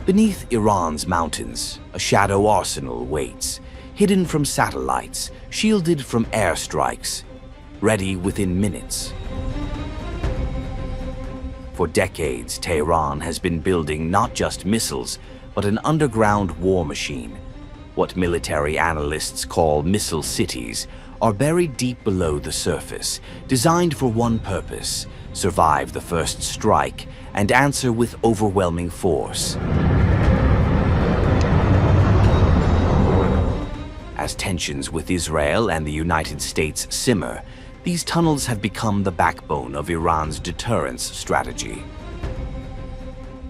Beneath Iran's mountains, a shadow arsenal waits, hidden from satellites, shielded from airstrikes, ready within minutes. For decades, Tehran has been building not just missiles, but an underground war machine. What military analysts call missile cities are buried deep below the surface, designed for one purpose: survive the first strike and answer with overwhelming force. As tensions with Israel and the United States simmer, these tunnels have become the backbone of Iran's deterrence strategy.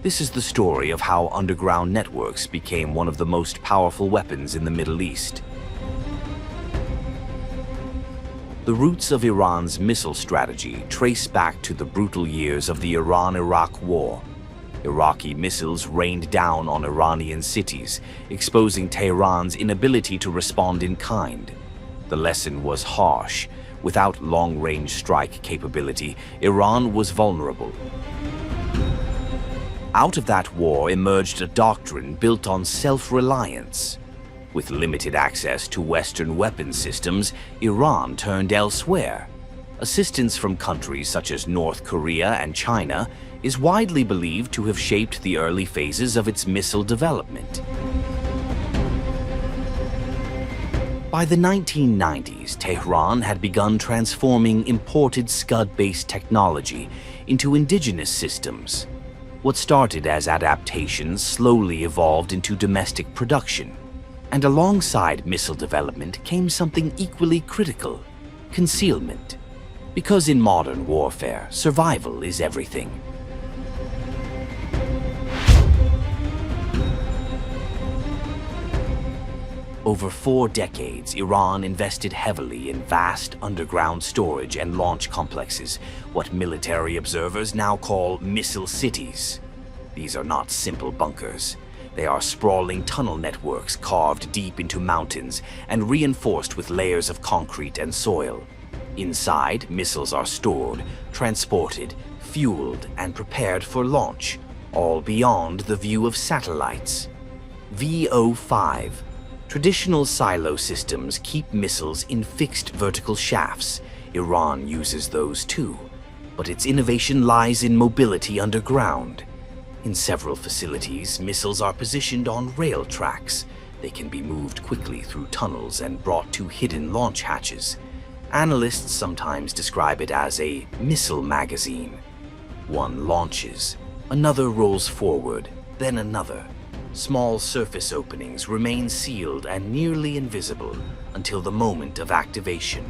This is the story of how underground networks became one of the most powerful weapons in the Middle East. The roots of Iran's missile strategy trace back to the brutal years of the Iran-Iraq War. Iraqi missiles rained down on Iranian cities, exposing Tehran's inability to respond in kind. The lesson was harsh. Without long-range strike capability, Iran was vulnerable. Out of that war emerged a doctrine built on self-reliance. With limited access to Western weapons systems, Iran turned elsewhere. Assistance from countries such as North Korea and China is widely believed to have shaped the early phases of its missile development. By the 1990s, Tehran had begun transforming imported Scud-based technology into indigenous systems. What started as adaptations slowly evolved into domestic production. And alongside missile development came something equally critical: concealment. Because in modern warfare, survival is everything. Over 4 decades, Iran invested heavily in vast underground storage and launch complexes, what military observers now call missile cities. These are not simple bunkers. They are sprawling tunnel networks carved deep into mountains and reinforced with layers of concrete and soil. Inside, missiles are stored, transported, fueled, and prepared for launch, all beyond the view of satellites. VO5. Traditional silo systems keep missiles in fixed vertical shafts. Iran uses those too, but its innovation lies in mobility underground. In several facilities, missiles are positioned on rail tracks. They can be moved quickly through tunnels and brought to hidden launch hatches. Analysts sometimes describe it as a missile magazine. One launches, another rolls forward, then another. Small surface openings remain sealed and nearly invisible until the moment of activation.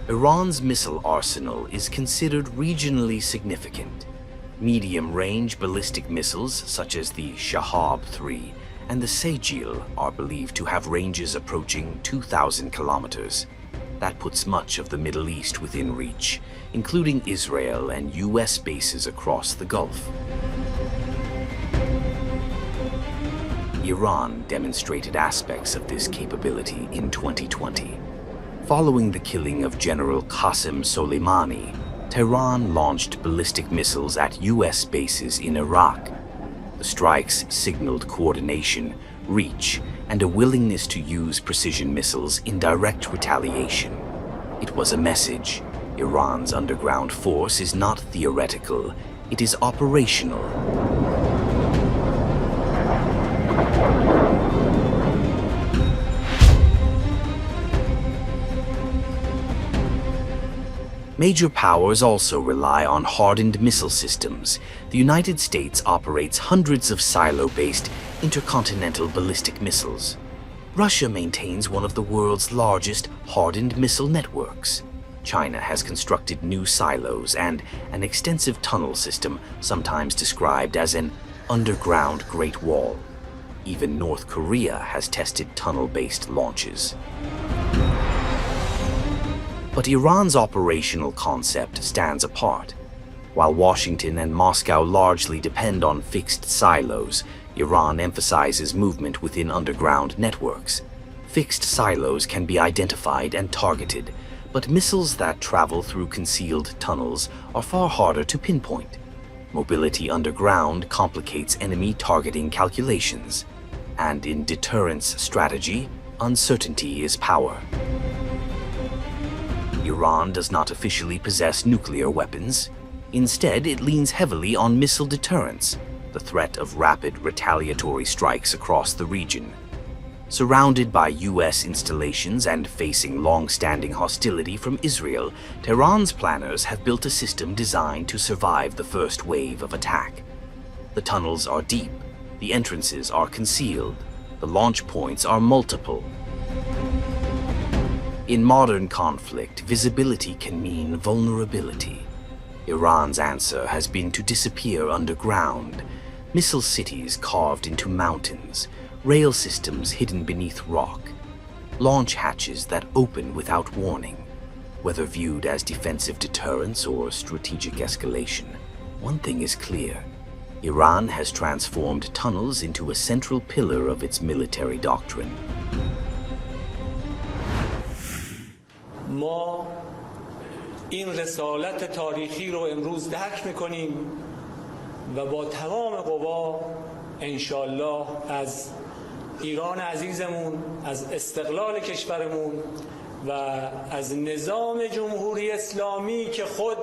Iran's missile arsenal is considered regionally significant. Medium-range ballistic missiles such as the Shahab-3 and the Sejjil are believed to have ranges approaching 2,000 kilometers. That puts much of the Middle East within reach, including Israel and US bases across the Gulf. Iran demonstrated aspects of this capability in 2020. Following the killing of General Qassem Soleimani, Tehran launched ballistic missiles at US bases in Iraq. The strikes signaled coordination, reach, and a willingness to use precision missiles in direct retaliation. It was a message: Iran's underground force is not theoretical, it is operational. Major powers also rely on hardened missile systems. The United States operates hundreds of silo-based intercontinental ballistic missiles. Russia maintains one of the world's largest hardened missile networks. China has constructed new silos and an extensive tunnel system, sometimes described as an underground Great Wall. Even North Korea has tested tunnel-based launches. But Iran's operational concept stands apart. While Washington and Moscow largely depend on fixed silos, Iran emphasizes movement within underground networks. Fixed silos can be identified and targeted, But missiles that travel through concealed tunnels are far harder to pinpoint. Mobility underground complicates enemy targeting calculations. And in deterrence strategy, uncertainty is power. Iran does not officially possess nuclear weapons. Instead, it leans heavily on missile deterrence, the threat of rapid retaliatory strikes across the region. Surrounded by US installations and facing long-standing hostility from Israel, Tehran's planners have built a system designed to survive the first wave of attack. The tunnels are deep, the entrances are concealed, the launch points are multiple. In modern conflict, visibility can mean vulnerability. Iran's answer has been to disappear underground, missile cities carved into mountains, rail systems hidden beneath rock, launch hatches that open without warning. Whether viewed as defensive deterrence or strategic escalation, one thing is clear. Iran has transformed tunnels into a central pillar of its military doctrine. ما این رسالت تاریخی رو امروز درک می‌کنیم و با تمام قوا انشالله از ایران عزیزمون، از استقلال کشورمون و از نظام جمهوری اسلامی که خود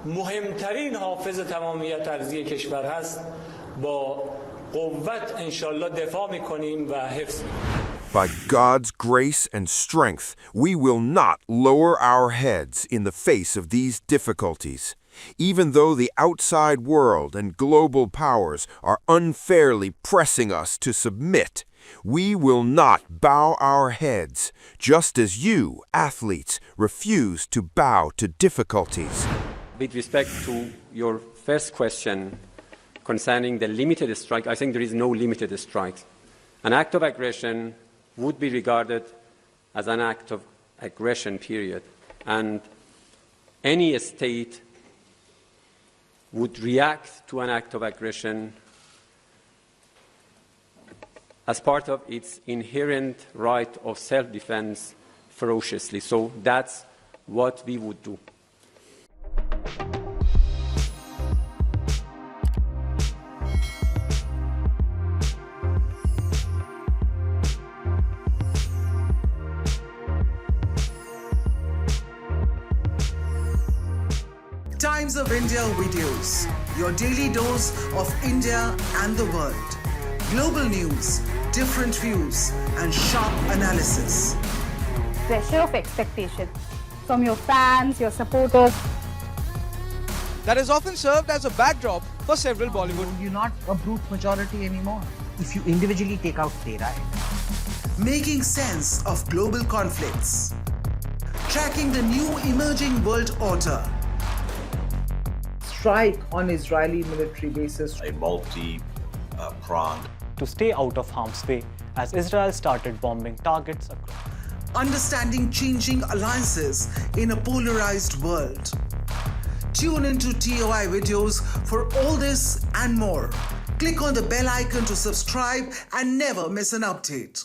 مهمترین حافظ تمامیت ارضی کشور هست با قوت انشالله دفاع می‌کنیم و حفظ می‌کنیم. By God's grace and strength, we will not lower our heads in the face of these difficulties. Even though the outside world and global powers are unfairly pressing us to submit, we will not bow our heads, just as you, athletes, refuse to bow to difficulties. With respect to your first question concerning the limited strike, I think there is no limited strike. An act of aggression would be regarded as an act of aggression, period. And any state would react to an act of aggression as part of its inherent right of self-defense ferociously. So that's what we would do. Times of India videos, your daily dose of India and the world. Global news, different views, and sharp analysis. Pressure of expectation from your fans, your supporters. That has often served as a backdrop for several Bollywood. You're not a brute majority anymore. If you individually take out Tehran. Making sense of global conflicts. Tracking the new emerging world order. Strike on Israeli military bases. A multi-pronged. To stay out of harm's way as Israel started bombing targets across. Understanding changing alliances in a polarized world. Tune into TOI videos for all this and more. Click on the bell icon to subscribe and never miss an update.